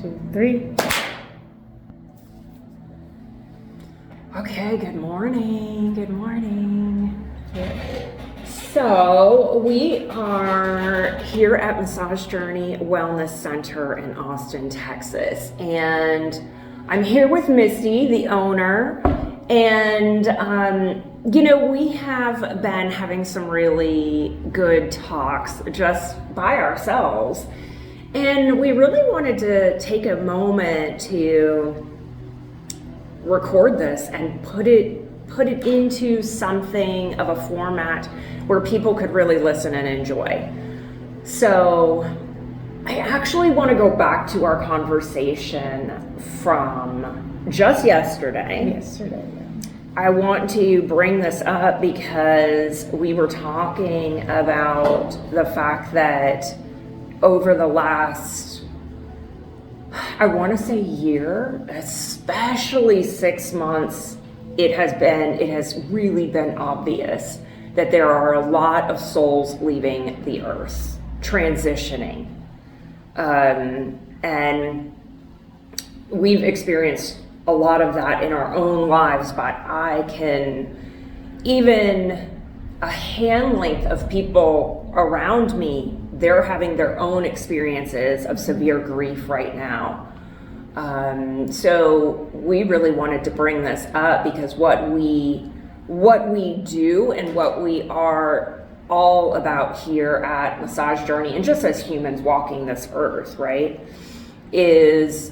2, 3. Okay, good morning. Good morning. So we are here at Massage Journey Wellness Center in Austin, Texas. And I'm here with Misty, the owner. And, we have been having some really good talks just by ourselves. And we really wanted to take a moment to record this and put it into something of a format where people could really listen and enjoy. So I actually want to go back to our conversation from just yesterday. I want to bring this up because we were talking about the fact that over the last, I want to say year, especially 6 months, it has really been obvious that there are a lot of souls leaving the earth, transitioning. And we've experienced a lot of that in our own lives, but I can, even a hand length of people around me, they're having their own experiences of severe grief right now. So we really wanted to bring this up because what we do and what we are all about here at Massage Journey, and just as humans walking this earth, right, is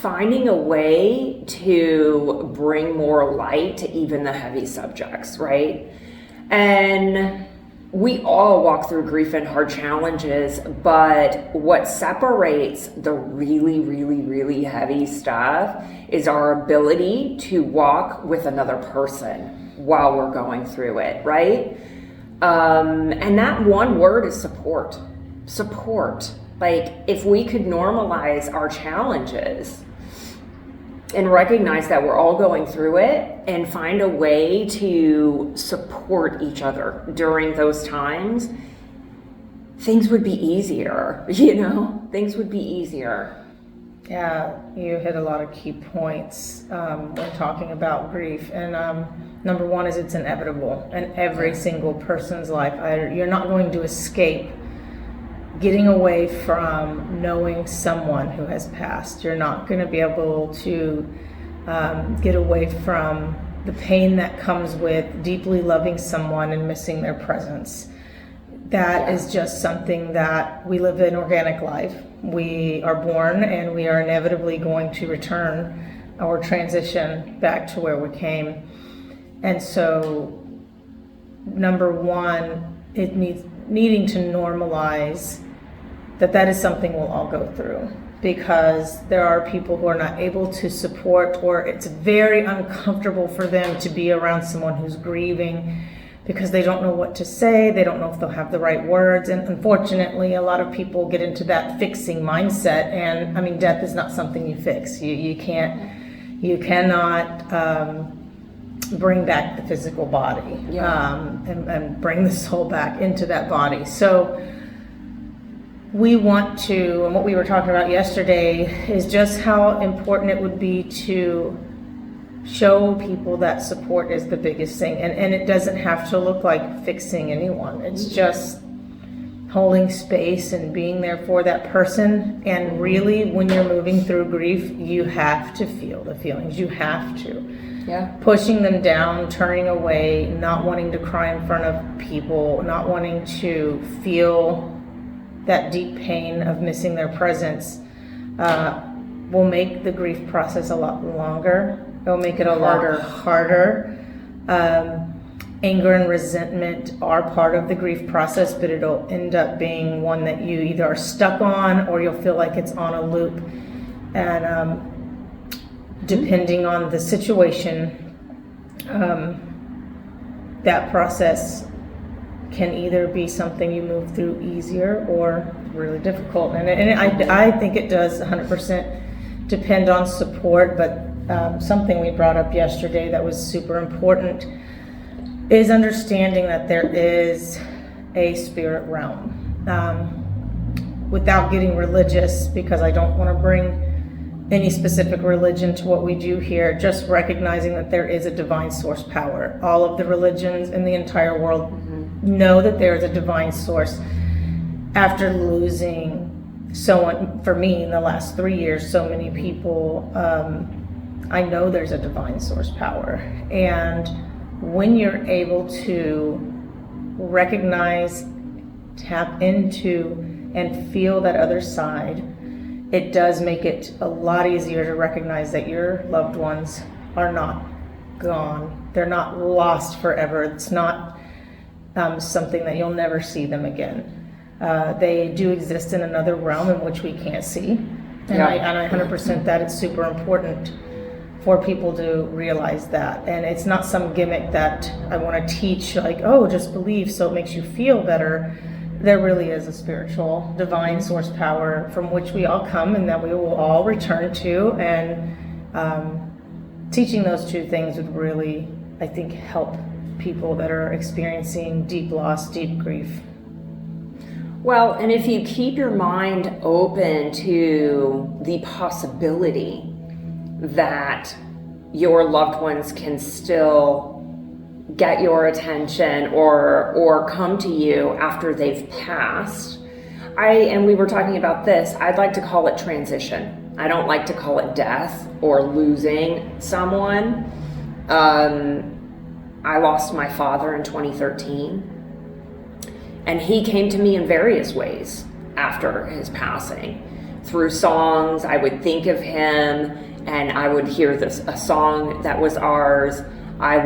finding a way to bring more light to even the heavy subjects, right? And we all walk through grief and hard challenges, but what separates the really, really, really heavy stuff is our ability to walk with another person while we're going through it, right? And that one word is support. Support. Like, if we could normalize our challenges and recognize that we're all going through it and find a way to support each other during those times, things would be easier, things would be easier. Yeah, you hit a lot of key points when talking about grief. And number one is it's inevitable in every single person's life. You're not going to escape getting away from knowing someone who has passed. You're not going to be able to get away from the pain that comes with deeply loving someone and missing their presence. That is just something that we live in organic life. We are born and we are inevitably going to return or transition back to where we came. And so, number one, it needing to normalize that is something we'll all go through, because there are people who are not able to support, or it's very uncomfortable for them to be around someone who's grieving because they don't know what to say, they don't know if they'll have the right words. And unfortunately, a lot of people get into that fixing mindset, and I mean, death is not something you fix. You cannot bring back the physical body, and bring the soul back into that body. So we want to, and what we were talking about yesterday is just how important it would be to show people that support is the biggest thing. And it doesn't have to look like fixing anyone. It's just holding space and being there for that person. And really, when you're moving through grief, you have to feel the feelings. You have to. Yeah. Pushing them down, turning away, not wanting to cry in front of people, not wanting to feel that deep pain of missing their presence will make the grief process a lot longer. It'll make it a lot harder. Anger and resentment are part of the grief process, but it'll end up being one that you either are stuck on or you'll feel like it's on a loop. And depending on the situation, that process can either be something you move through easier or really difficult. And I think it does 100% depend on support, but something we brought up yesterday that was super important is understanding that there is a spirit realm. without getting religious, because I don't want to bring any specific religion to what we do here, just recognizing that there is a divine source power. All of the religions in the entire world know that there is a divine source. After losing someone, for me in the last 3 years, so many people, I know there's a divine source power. And when you're able to recognize, tap into, and feel that other side, it does make it a lot easier to recognize that your loved ones are not gone. They're not lost forever. It's not something that you'll never see them again. They do exist in another realm in which we can't see. And I 100% that it's super important for people to realize that. And it's not some gimmick that I want to teach, like, oh, just believe so it makes you feel better. There really is a spiritual, divine source power from which we all come and that we will all return to. And teaching those two things would really, I think, help people that are experiencing deep loss, deep grief. Well, and if you keep your mind open to the possibility that your loved ones can still get your attention or come to you after they've passed. And we were talking about this, I'd like to call it transition. I don't like to call it death or losing someone. I lost my father in 2013, and he came to me in various ways after his passing. Through songs, I would think of him and I would hear a song that was ours. I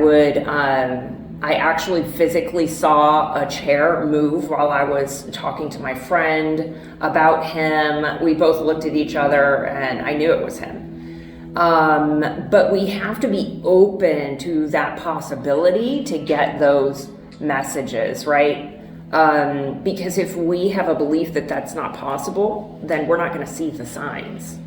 actually physically saw a chair move while I was talking to my friend about him. We both looked at each other and I knew it was him. But we have to be open to that possibility to get those messages, right? Because if we have a belief that that's not possible, then we're not going to see the signs.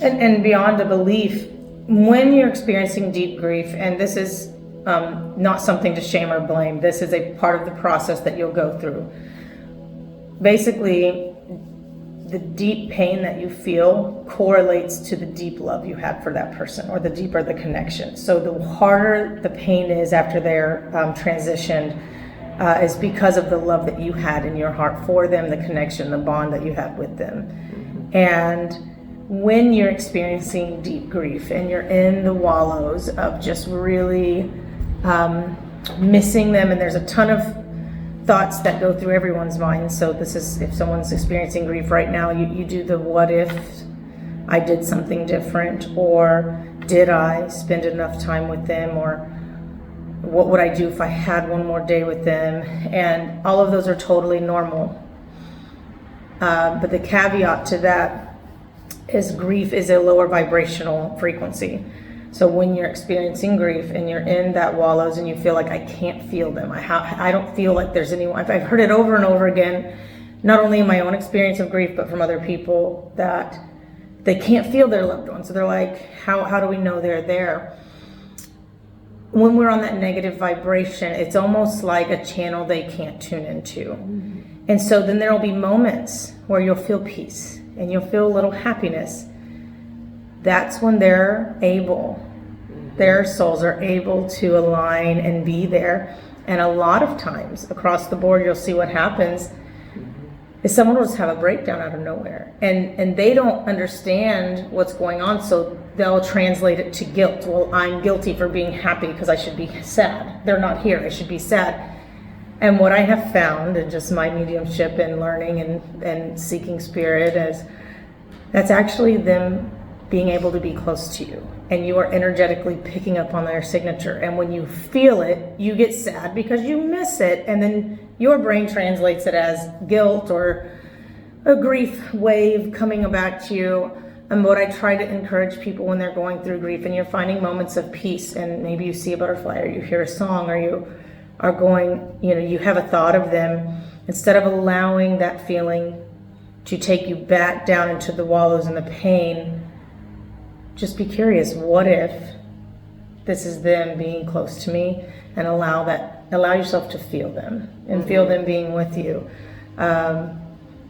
And beyond the belief, when you're experiencing deep grief, and this is not something to shame or blame, this is a part of the process that you'll go through. Basically, the deep pain that you feel correlates to the deep love you had for that person, or the deeper the connection. So the harder the pain is after they're transitioned, is because of the love that you had in your heart for them, the connection, the bond that you had with them. And when you're experiencing deep grief and you're in the wallows of just really missing them, and there's a ton of thoughts that go through everyone's mind. So this is, if someone's experiencing grief right now, you do the what if I did something different, or did I spend enough time with them, or what would I do if I had one more day with them? And all of those are totally normal. But the caveat to that is grief is a lower vibrational frequency. So when you're experiencing grief and you're in that wallows and you feel like I can't feel them, I don't feel like there's anyone. I've heard it over and over again, not only in my own experience of grief, but from other people, that they can't feel their loved ones. So they're like, how do we know they're there? When we're on that negative vibration, it's almost like a channel they can't tune into. And so then there'll be moments where you'll feel peace and you'll feel a little happiness. That's when they're able, their souls are able to align and be there. And a lot of times across the board, you'll see what happens is someone will just have a breakdown out of nowhere, and they don't understand what's going on, so they'll translate it to guilt. Well, I'm guilty for being happy because I should be sad. They're not here, I should be sad. And what I have found in just my mediumship and learning and seeking spirit is that's actually them being able to be close to you, and you are energetically picking up on their signature. And when you feel it, you get sad because you miss it, and then your brain translates it as guilt or a grief wave coming back to you. And what I try to encourage people when they're going through grief and you're finding moments of peace, and maybe you see a butterfly or you hear a song, or you are going, you have a thought of them, instead of allowing that feeling to take you back down into the wallows and the pain, just be curious, what if this is them being close to me, and allow yourself to feel them and feel them being with you.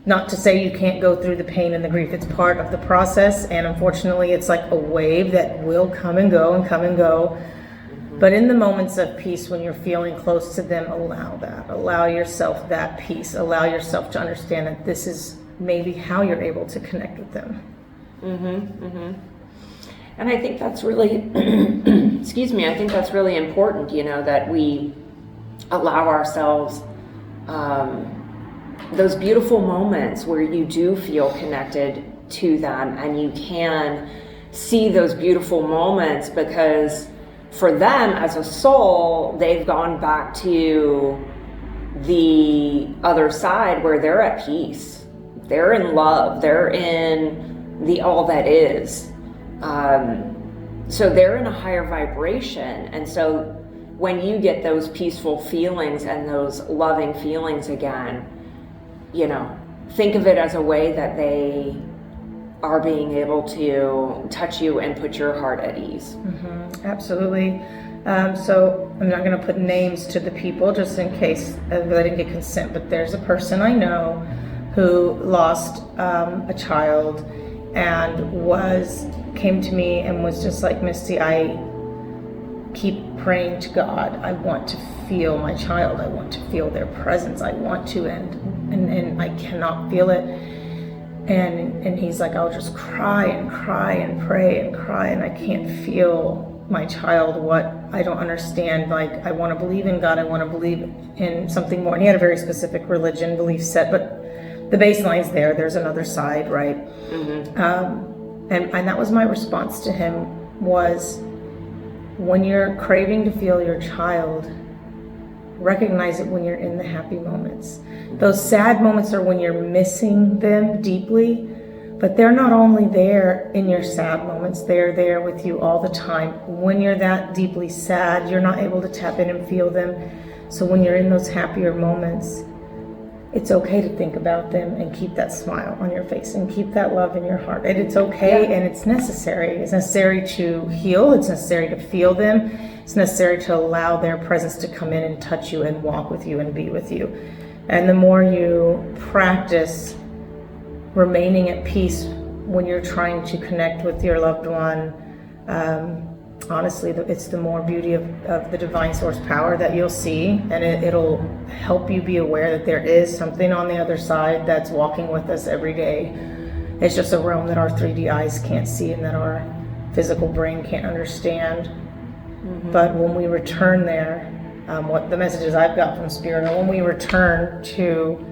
Not to say you can't go through the pain and the grief. It's part of the process, and unfortunately it's like a wave that will come and go and come and go. But in the moments of peace, when you're feeling close to them, allow that. Allow yourself that peace. Allow yourself to understand that this is maybe how you're able to connect with them. And I think that's really, excuse me, I think that's really important, that we allow ourselves those beautiful moments where you do feel connected to them, and you can see those beautiful moments, because for them as a soul, they've gone back to the other side where they're at peace. They're in love. They're in the all that is. So they're in a higher vibration. And so when you get those peaceful feelings and those loving feelings again, think of it as a way that they are being able to touch you and put your heart at ease. Absolutely. So I'm not going to put names to the people just in case I didn't get consent, but there's a person I know who lost a child and came to me and was just like, Misty, I keep praying to God. I want to feel my child. I want to feel their presence. I want to, and I cannot feel it. And he's like, I'll just cry and cry and pray and cry, and I can't feel my child. What I don't understand. Like, I want to believe in God. I want to believe in something more. And he had a very specific religion belief set, but the baseline's there. There's another side, right? And that was my response to him was, when you're craving to feel your child, recognize it when you're in the happy moments. Those sad moments are when you're missing them deeply, but they're not only there in your sad moments, they're there with you all the time. When you're that deeply sad, you're not able to tap in and feel them. So when you're in those happier moments, it's okay to think about them and keep that smile on your face and keep that love in your heart. And it's okay, and it's necessary. It's necessary to heal. It's necessary to feel them. It's necessary to allow their presence to come in and touch you and walk with you and be with you. And the more you practice remaining at peace when you're trying to connect with your loved one, honestly, it's the more beauty of the divine source power that you'll see, and it'll help you be aware that there is something on the other side that's walking with us every day. It's just a realm that our 3D eyes can't see and that our physical brain can't understand. But when we return there, what the messages I've got from Spirit are, when we return to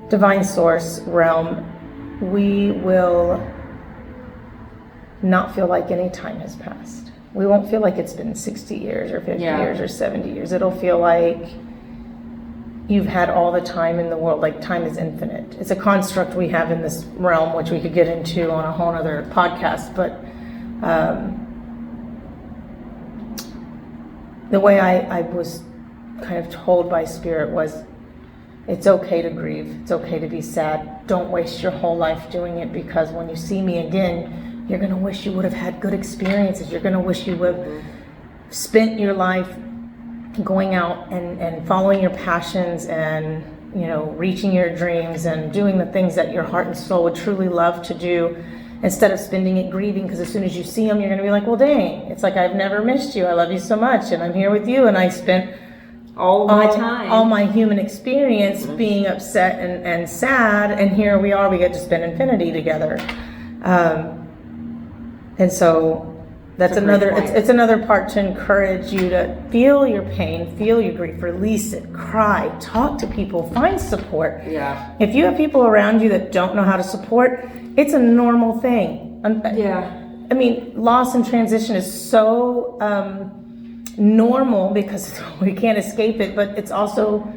divine source realm, we will not feel like any time has passed. We won't feel like it's been 60 years or 50 years or 70 years. It'll feel like you've had all the time in the world, like time is infinite. It's a construct we have in this realm, which we could get into on a whole other podcast, but the way I was kind of told by Spirit was, it's okay to grieve. It's okay to be sad. Don't waste your whole life doing it, because when you see me again, you're going to wish you would have had good experiences. You're going to wish you would have spent your life going out and following your passions and, reaching your dreams and doing the things that your heart and soul would truly love to do, instead of spending it grieving, because as soon as you see them, you're going to be like, well, dang, it's like, I've never missed you. I love you so much, and I'm here with you, and I spent all my human experience being upset and sad, and here we are, we get to spend infinity together. And so that's it's another part to encourage you to feel your pain, feel your grief, release it, cry, talk to people, find support. Yeah. If you have people around you that don't know how to support, it's a normal thing. I mean, loss and transition is so normal because we can't escape it, but it's also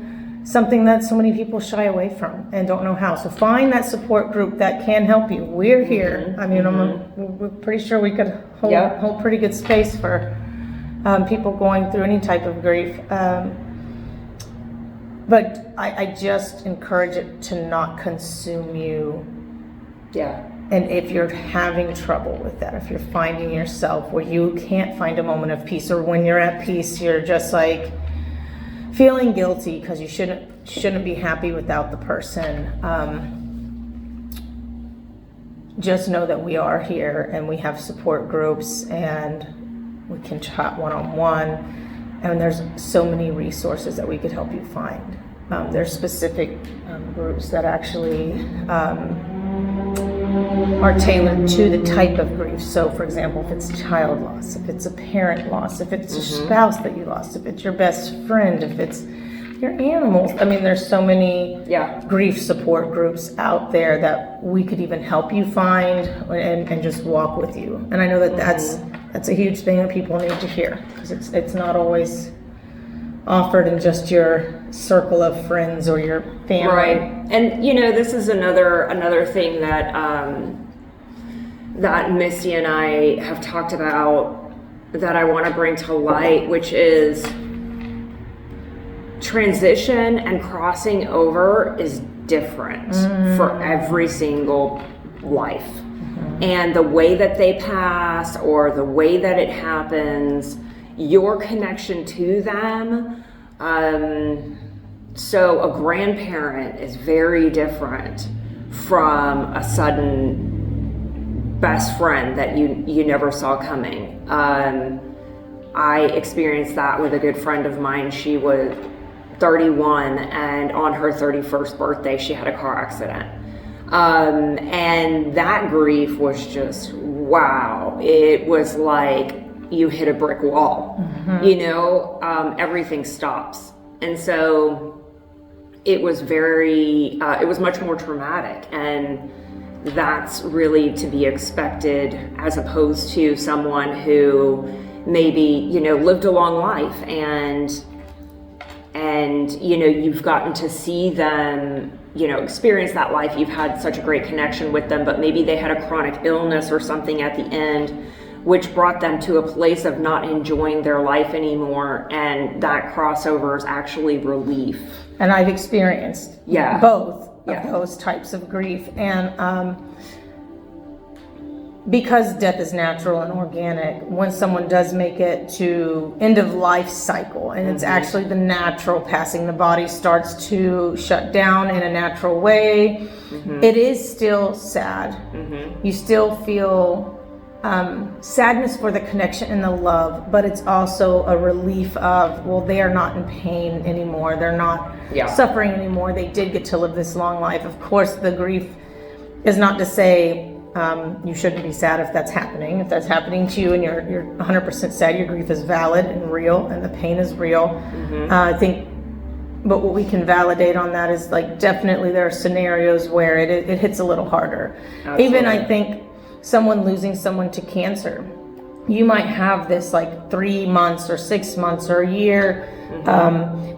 something that so many people shy away from and don't know how. So find that support group that can help you. We're here. I mean, we're pretty sure we could hold pretty good space for people going through any type of grief. But I just encourage it to not consume you. Yeah. And if you're having trouble with that, if you're finding yourself where you can't find a moment of peace, or when you're at peace, you're just like feeling guilty because you shouldn't shouldn't be happy without the person. Just know that we are here and we have support groups and we can chat one-on-one, and there's so many resources that we could help you find. There's specific groups that actually are tailored to the type of grief. So for example, if it's child loss, if it's a parent loss, if it's a spouse that you lost, if it's your best friend, if it's your animals. I mean, there's so many grief support groups out there that we could even help you find and just walk with you. And I know that that's a huge thing that people need to hear, because it's not always offered in just your circle of friends or your family. Right. And this is another thing that that Misty and I have talked about that I want to bring to light, which is transition and crossing over is different for every single life. And the way that they pass or the way that it happens, your connection to them. So a grandparent is very different from a sudden best friend that you never saw coming. I experienced that with a good friend of mine. She was 31, and on her 31st birthday, she had a car accident. And that grief was just, wow. It was like you hit a brick wall, everything stops. And so it was it was much more traumatic, and that's really to be expected, as opposed to someone who maybe, lived a long life and you've gotten to see them, experience that life. You've had such a great connection with them, but maybe they had a chronic illness or something at the end, which brought them to a place of not enjoying their life anymore. And that crossover is actually relief. And I've experienced both of those types of grief. And because death is natural and organic, when someone does make it to end of life cycle, and it's actually the natural passing, the body starts to shut down in a natural way, it is still sad. You still feel sadness for the connection and the love, but it's also a relief of, well, they are not in pain anymore. They're not suffering anymore. They did get to live this long life. Of course, the grief is not to say you shouldn't be sad if that's happening. If that's happening to you and you're 100% sad, your grief is valid and real, and the pain is real. I think, but what we can validate on that is, like, definitely there are scenarios where it hits a little harder. Absolutely. Even I think someone losing someone to cancer, you might have this like 3 months or 6 months or a year,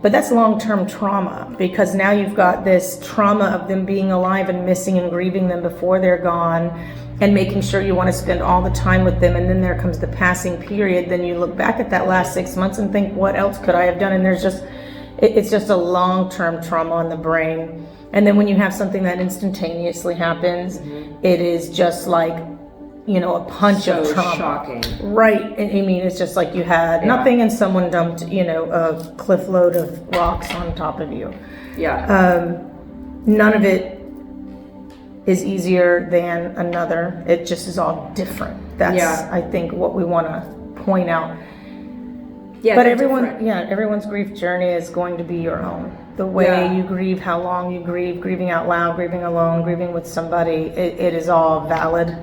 but that's long-term trauma, because now you've got this trauma of them being alive and missing and grieving them before they're gone, and making sure you want to spend all the time with them, and then there comes the passing period. Then you look back at that last 6 months and think, what else could I have done? And it's just a long-term trauma on the brain. And then when you have something that instantaneously happens, it is just like, a punch of trauma. Shocking. Right. I mean, it's just like you had nothing and someone dumped, a cliff load of rocks on top of you. None of it is easier than another. It just is all different. That's, I think, what we want to point out. But everyone's grief journey is going to be your own. The way you grieve, how long you grieve, grieving out loud, grieving alone, grieving with somebody, it is all valid.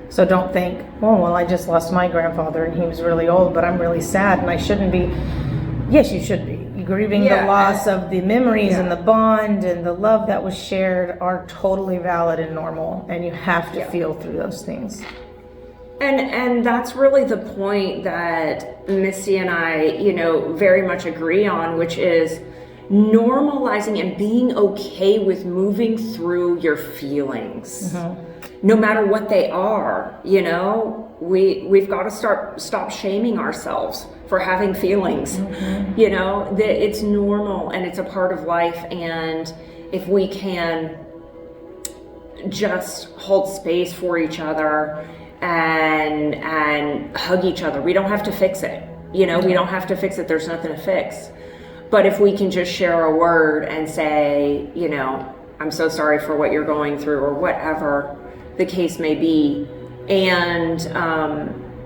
So don't think, oh, well, I just lost my grandfather and he was really old, but I'm really sad and I shouldn't be. Yes, you should be. You're grieving the loss of the memories and the bond and the love that was shared are totally valid and normal, and you have to feel through those things. And that's really the point that Misty and I, very much agree on, which is normalizing and being okay with moving through your feelings. No matter what they are, we've got to stop shaming ourselves for having feelings. It's normal and it's a part of life. And if we can just hold space for each other and hug each other, we don't have to fix it. We don't have to fix it. There's nothing to fix. But if we can just share a word and say, you know, I'm so sorry for what you're going through, or whatever the case may be, and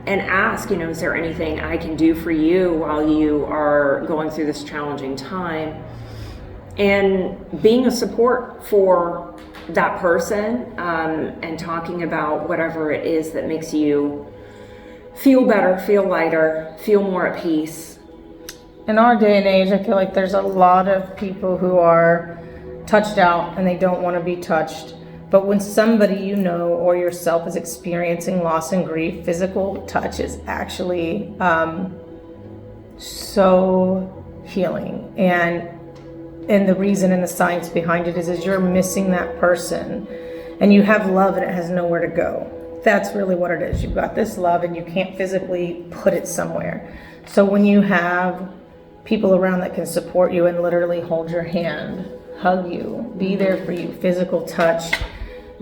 ask, you know, is there anything I can do for you while you are going through this challenging time? And being a support for that person, and talking about whatever it is that makes you feel better, feel lighter, feel more at peace. In our day and age, I feel like there's a lot of people who are touched out and they don't want to be touched. But when somebody you know or yourself is experiencing loss and grief, physical touch is actually so healing. And the reason and the science behind it is you're missing that person, and you have love and it has nowhere to go. That's really what it is. You've got this love and you can't physically put it somewhere. So when you have people around that can support you and literally hold your hand, hug you, be there for you, physical touch,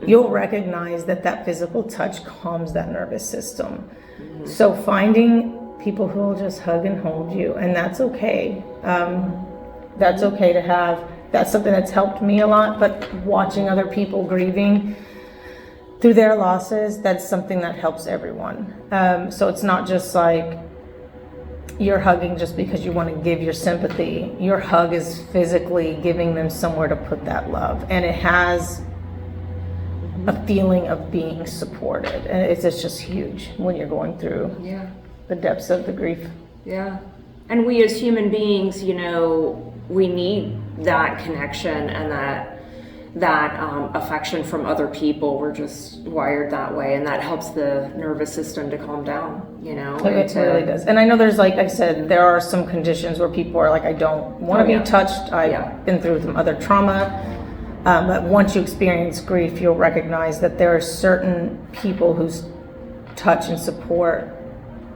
you'll recognize that that physical touch calms that nervous system. So finding people who will just hug and hold you, and that's okay. That's okay to have. That's something that's helped me a lot, but watching other people grieving through their losses, that's something that helps everyone. So it's not just like you're hugging just because you want to give your sympathy. Your hug is physically giving them somewhere to put that love, and it has a feeling of being supported, and it's just huge when you're going through the depths of the grief. Yeah. And we as human beings, you know, we need that connection and that affection from other people. We're just wired that way, and that helps the nervous system to calm down, you know. It really does. And I know there's, like I said, there are some conditions where people are like, I don't want to be touched. I've been through some other trauma. But once you experience grief, you'll recognize that there are certain people whose touch and support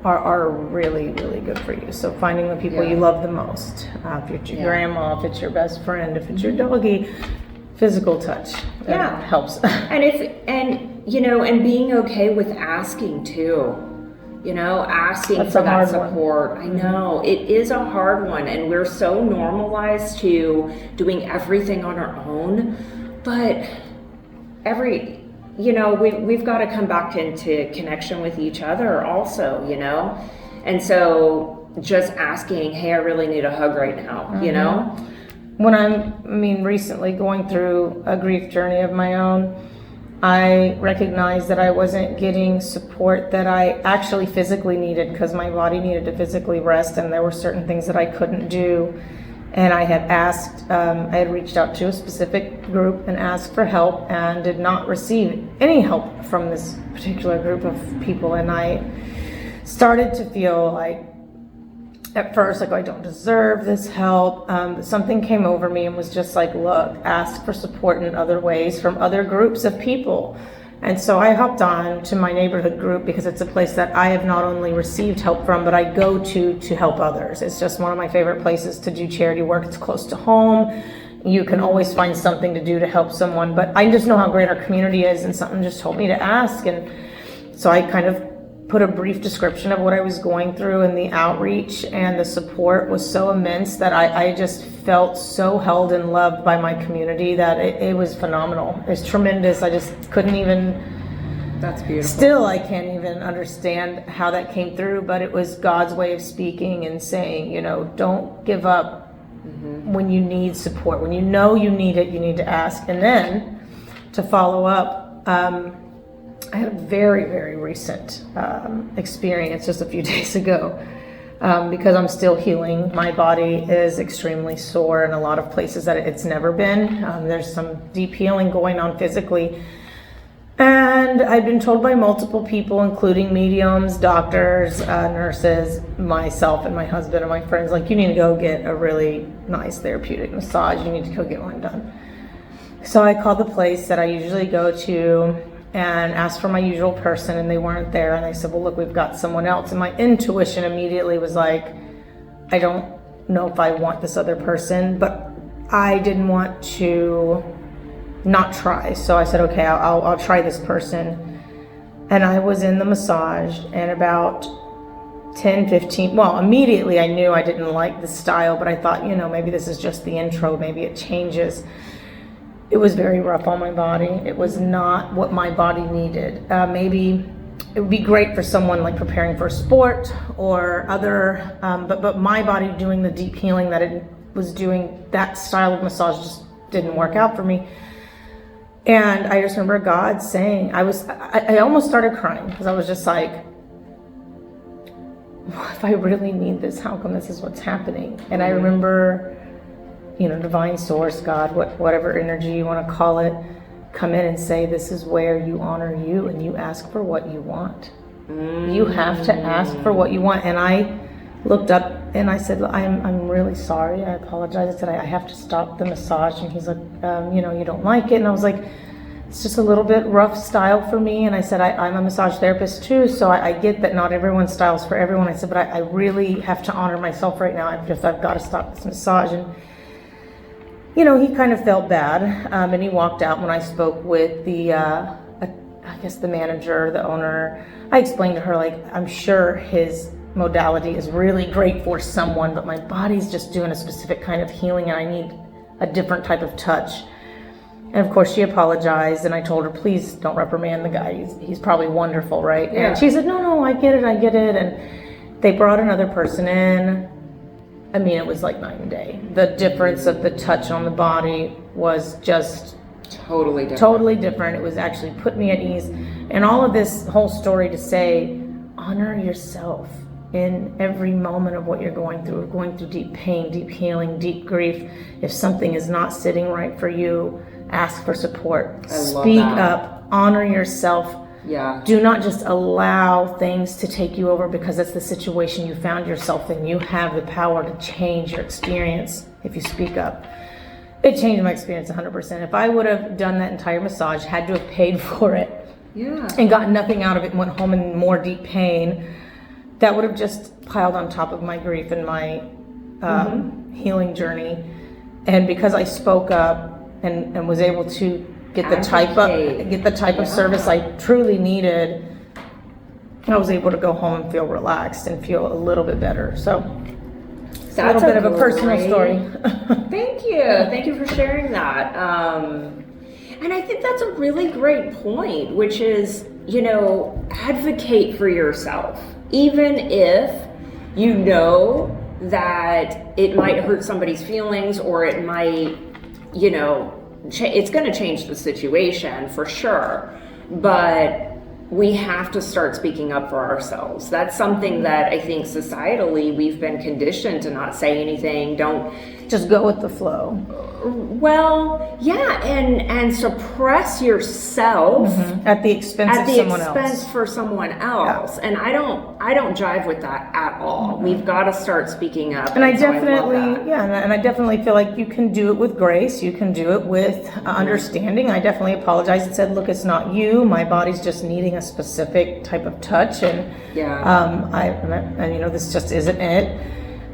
are really, really good for you. So finding the people you love the most, if it's your grandma, if it's your best friend, if it's your doggy, physical touch helps. and you know, and being okay with asking too. You know, asking That's for that support. I know it is a hard one, and we're so normalized to doing everything on our own. But you know, we've got to come back into connection with each other also, you know. And so just asking, hey, I really need a hug right now, you know. When recently going through a grief journey of my own, I recognized that I wasn't getting support that I actually physically needed, because my body needed to physically rest, and there were certain things that I couldn't do. And I had I had reached out to a specific group and asked for help, and did not receive any help from this particular group of people. And I started to feel like, at first, like, I don't deserve this help. But something came over me and was just like, look, ask for support in other ways from other groups of people. And so I hopped on to my neighborhood group, because it's a place that I have not only received help from, but I go to help others. It's just one of my favorite places to do charity work. It's close to home. You can always find something to do to help someone. But I just know how great our community is, and something just told me to ask. And so I kind of put a brief description of what I was going through, and the outreach and the support was so immense that I just felt so held and loved by my community that it was phenomenal. It's tremendous. I just couldn't even, that's beautiful. Still, I can't even understand how that came through, but it was God's way of speaking and saying, you know, don't give up when you need support. When you know you need it, you need to ask. And then to follow up, I had a very, very recent experience just a few days ago, because I'm still healing. My body is extremely sore in a lot of places that it's never been. There's some deep healing going on physically. And I've been told by multiple people, including mediums, doctors, nurses, myself and my husband and my friends, like, you need to go get a really nice therapeutic massage. You need to go get one done. So I called the place that I usually go to and asked for my usual person, and they weren't there. And they said, well, look, we've got someone else. And my intuition immediately was like, I don't know if I want this other person, but I didn't want to not try. So I said, okay, I'll try this person. And I was in the massage, and about 10, 15, well, immediately I knew I didn't like the style, but I thought, maybe this is just the intro, maybe it changes. It was very rough on my body. It was not what my body needed. Maybe it would be great for someone like preparing for a sport or other, but my body doing the deep healing that it was doing, that style of massage just didn't work out for me. And I just remember God saying, I almost started crying because I was just like, if I really need this, how come this is what's happening? And I remember, divine source, God, whatever energy you want to call it, come in and say, this is where you honor you and you ask for what you want. You have to ask for what you want. And I looked up and I said, I'm really sorry. I apologize. I said, I have to stop the massage. And he's like, you don't like it. And I was like, it's just a little bit rough style for me. And I said, I'm a massage therapist too, so I get that not everyone's style is for everyone. I said, but I really have to honor myself right now. I've got to stop this massage. And, he kind of felt bad. And he walked out. When I spoke with the, I guess the manager, the owner, I explained to her, like, I'm sure his modality is really great for someone, but my body's just doing a specific kind of healing and I need a different type of touch. And of course she apologized and I told her, please don't reprimand the guy. He's probably wonderful, right? Yeah. And she said, no, I get it. And they brought another person in. I mean, it was like night and day. The difference of the touch on the body was just totally different. It was actually put me at ease. And all of this whole story to say, honor yourself in every moment of what you're going through. We're going through deep pain, deep healing, deep grief. If something is not sitting right for you, ask for support. Speak up. Honor yourself. Yeah. Do not just allow things to take you over because it's the situation you found yourself in. You have the power to change your experience if you speak up. It changed my experience 100%. If I would have done that entire massage, had to have paid for it, and gotten nothing out of it and went home in more deep pain, that would have just piled on top of my grief and my healing journey. And because I spoke up and was able to get the type of service I truly needed, I was able to go home and feel relaxed and feel a little bit better. So it's a little bit of a personal story. Thank you for sharing that. And I think that's a really great point, which is, advocate for yourself. Even if you know that it might hurt somebody's feelings or it might, it's going to change the situation for sure. But we have to start speaking up for ourselves. That's something that I think societally we've been conditioned to not say anything. Don't just go with the flow. Well, yeah, and suppress yourself at the expense of someone else. At the expense for someone else. Yeah. And I don't jive with that at all. We've got to start speaking up. And I definitely feel like you can do it with grace. You can do it with understanding. I definitely apologized and said, look, it's not you. My body's just needing a specific type of touch, and this just isn't it.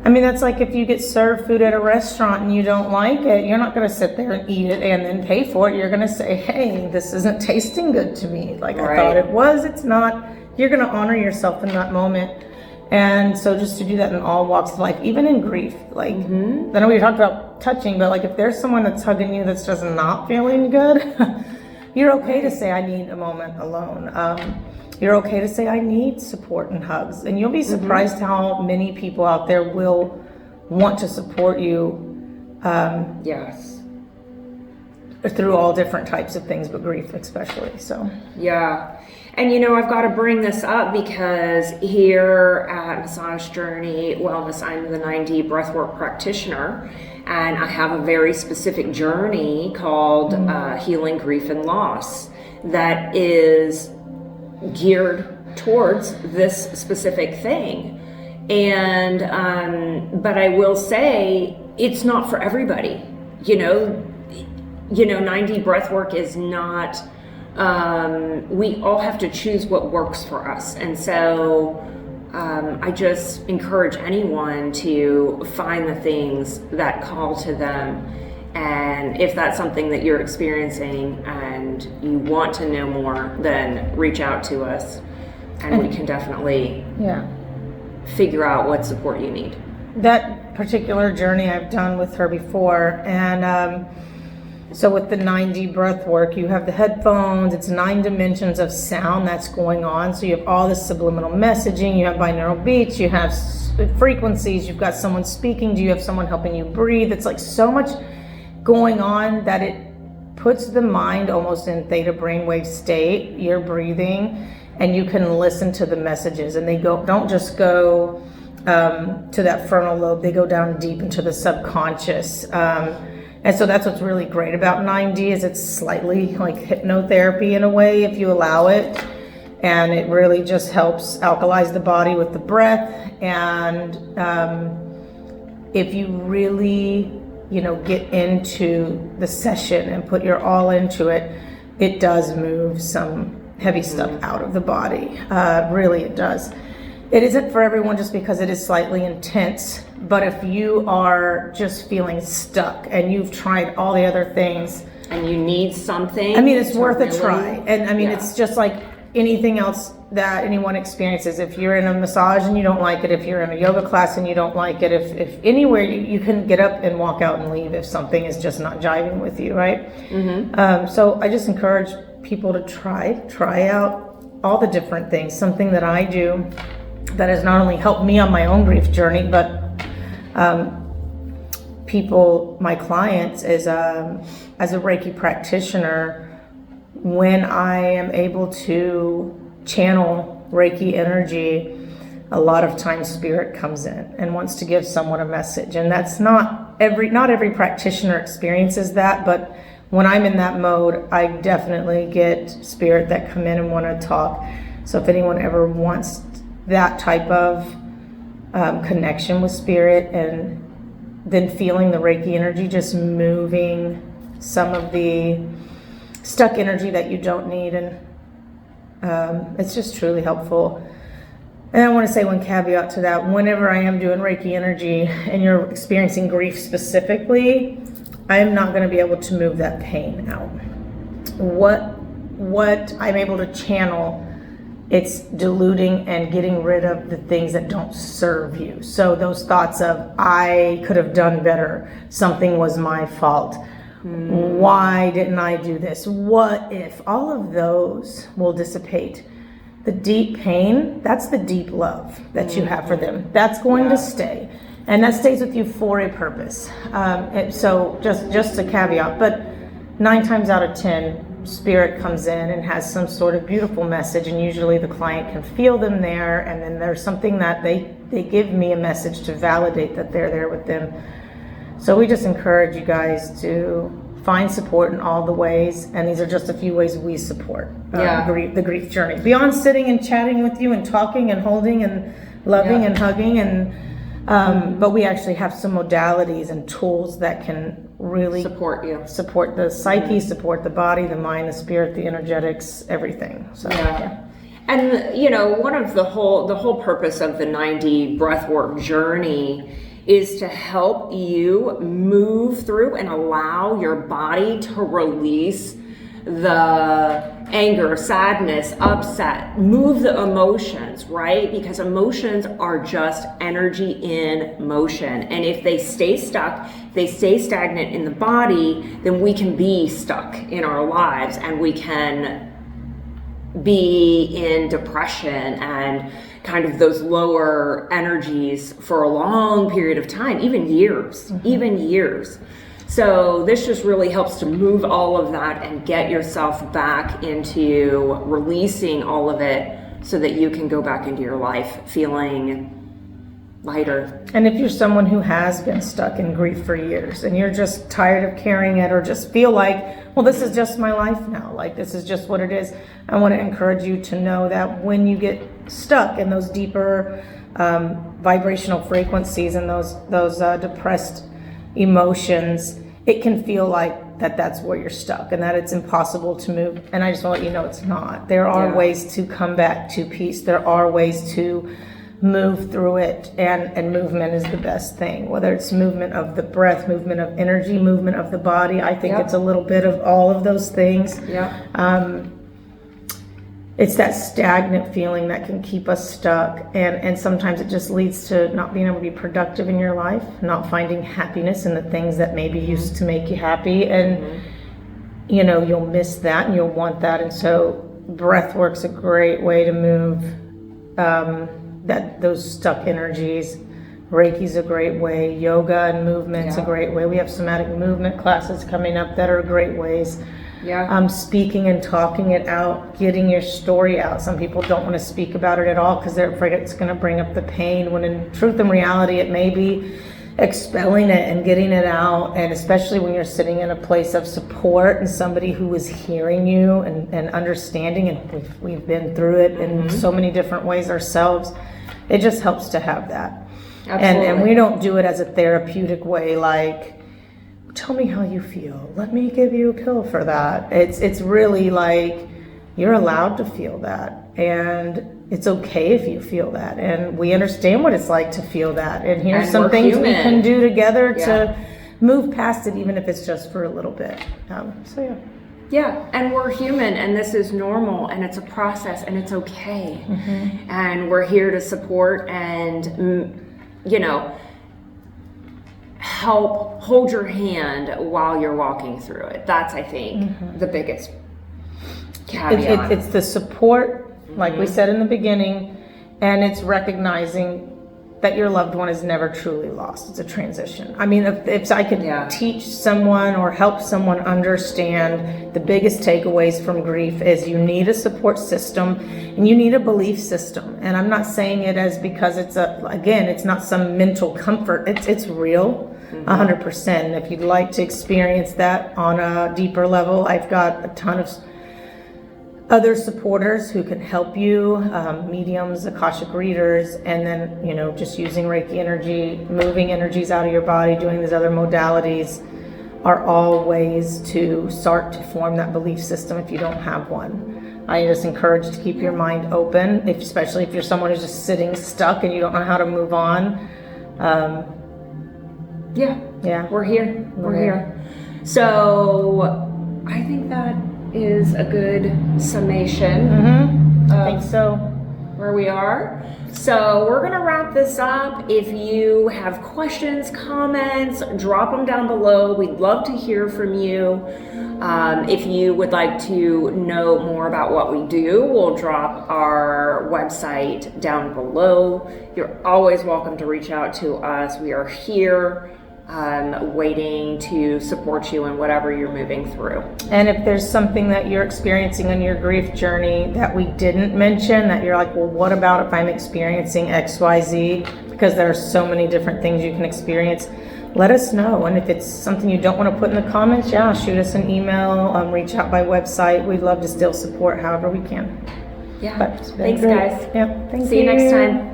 I mean, that's like if you get served food at a restaurant and you don't like it, you're not going to sit there and eat it and then pay for it. You're going to say, hey, this isn't tasting good to me. Like I thought it was, it's not. You're going to honor yourself in that moment. And so just to do that in all walks of life, even in grief, like, I know we talked about touching, but like if there's someone that's hugging you that's just not feeling good, you're okay to say, I need a moment alone. You're okay to say, I need support and hugs. And you'll be surprised how many people out there will want to support you. Yes. Through all different types of things, but grief especially, so. Yeah. And I've got to bring this up because here at Massage Journey Wellness, I'm the 9D breathwork practitioner, and I have a very specific journey called Healing Grief and Loss that is geared towards this specific thing. And but I will say it's not for everybody. 9D breathwork is not, we all have to choose what works for us. And so I just encourage anyone to find the things that call to them. And if that's something that you're experiencing and you want to know more, then reach out to us and we can definitely figure out what support you need. That particular journey I've done with her before, and so with the 9D breath work, you have the headphones, it's 9 dimensions of sound that's going on. So you have all this subliminal messaging, you have binaural beats, you have frequencies, you've got someone speaking to you, have someone helping you breathe. It's like so much going on that it puts the mind almost in theta brainwave state. You're breathing and you can listen to the messages, and they don't just go to that frontal lobe, they go down deep into the subconscious. And so that's what's really great about 9D is it's slightly like hypnotherapy in a way, if you allow it. And it really just helps alkalize the body with the breath. And if you really, get into the session and put your all into it, it does move some heavy stuff out of the body. Really, it does. It isn't for everyone just because it is slightly intense, but if you are just feeling stuck and you've tried all the other things and you need something, it's worth a try. And it's just like anything else that anyone experiences. If you're in a massage and you don't like it, if you're in a yoga class and you don't like it, if anywhere you can get up and walk out and leave if something is just not jiving with you, right? So I just encourage people to try out all the different things. Something that I do that has not only helped me on my own grief journey, but my clients, as a Reiki practitioner, when I am able to channel Reiki energy, a lot of times spirit comes in and wants to give someone a message. And that's not every practitioner experiences that, but when I'm in that mode, I definitely get spirit that come in and want to talk. So if anyone ever wants that type of connection with spirit, and then feeling the Reiki energy just moving some of the stuck energy that you don't need, and it's just truly helpful. And I want to say one caveat to that: whenever I am doing Reiki energy and you're experiencing grief specifically, I am not going to be able to move that pain out. What I'm able to channel, it's diluting and getting rid of the things that don't serve you. So those thoughts of, I could have done better, something was my fault, why didn't I do this, what if, all of those will dissipate. The deep pain, that's the deep love that you have for them. That's going to stay. And that stays with you for a purpose. And so just a caveat, but 9 times out of 10, spirit comes in and has some sort of beautiful message, and usually the client can feel them there, and then there's something that they give me a message to validate that they're there with them. So we just encourage you guys to find support in all the ways, and these are just a few ways we support the grief journey. Beyond sitting and chatting with you and talking and holding and loving and hugging, and but we actually have some modalities and tools that can really support the psyche, support the body, the mind, the spirit, the energetics, everything. So and one of the whole purpose of the 9D breathwork journey is to help you move through and allow your body to release the anger, sadness, upset, move the emotions, right? Because emotions are just energy in motion. And if they stay stuck, they stay stagnant in the body, then we can be stuck in our lives, and we can be in depression and kind of those lower energies for a long period of time, even years. So this just really helps to move all of that and get yourself back into releasing all of it so that you can go back into your life feeling lighter. And if you're someone who has been stuck in grief for years and you're just tired of carrying it, or just feel like, well, this is just my life now, like this is just what it is, I want to encourage you to know that when you get stuck in those deeper vibrational frequencies and those depressed emotions, it can feel like that's where you're stuck and that it's impossible to move. And I just want to let you know it's not. There are ways to come back to peace. There are ways to move through it, and movement is the best thing, whether it's movement of the breath, movement of energy, movement of the body. I think it's a little bit of all of those things. it's that stagnant feeling that can keep us stuck, and sometimes it just leads to not being able to be productive in your life, not finding happiness in the things that maybe used to make you happy, and you know, you'll miss that and you'll want that. And so breath work's a great way to move those stuck energies. Reiki's a great way. Yoga and movement's a great way. We have somatic movement classes coming up that are great ways. Speaking and talking it out, getting your story out. Some people don't want to speak about it at all because they're afraid it's going to bring up the pain, when in truth and reality it may be expelling it and getting it out. And especially when you're sitting in a place of support and somebody who is hearing you and understanding, and we've been through it in so many different ways ourselves, it just helps to have that. And we don't do it as a therapeutic way, like, tell me how you feel, let me give you a pill for that. It's really like, you're allowed to feel that, and it's okay if you feel that, and we understand what it's like to feel that, and here's some things we can do together to move past it, even if it's just for a little bit. Yeah, and we're human, and this is normal, and it's a process, and it's okay. And we're here to support and, you know, help hold your hand while you're walking through it. That's, I think, the biggest caveat. It's the support, like we said in the beginning, and it's recognizing that your loved one is never truly lost. It's a transition. I mean, if I could teach someone or help someone understand, the biggest takeaways from grief is you need a support system and you need a belief system. And I'm not saying it as because it's it's not some mental comfort. It's real, 100%. If you'd like to experience that on a deeper level, I've got a ton of other supporters who can help you, mediums, Akashic readers, and then, you know, just using Reiki energy, moving energies out of your body, doing these other modalities are all ways to start to form that belief system if you don't have one. I just encourage to keep your mind open, especially if you're someone who's just sitting stuck and you don't know how to move on. We're here. We're here. So I think that is a good summation. I think so. Where we are. So we're gonna wrap this up. If you have questions, comments, drop them down below. We'd love to hear from you. If you would like to know more about what we do, we'll drop our website down below. You're always welcome to reach out to us. We are here waiting to support you in whatever you're moving through. And if there's something that you're experiencing on your grief journey that we didn't mention, that you're like, well, what about if I'm experiencing XYZ? Because there are so many different things you can experience. Let us know. And if it's something you don't want to put in the comments, shoot us an email, reach out by website. We'd love to still support however we can. Thanks, guys. See you next time.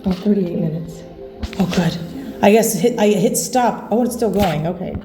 38 minutes. Oh, good. I guess I hit stop. Oh, it's still going. Okay.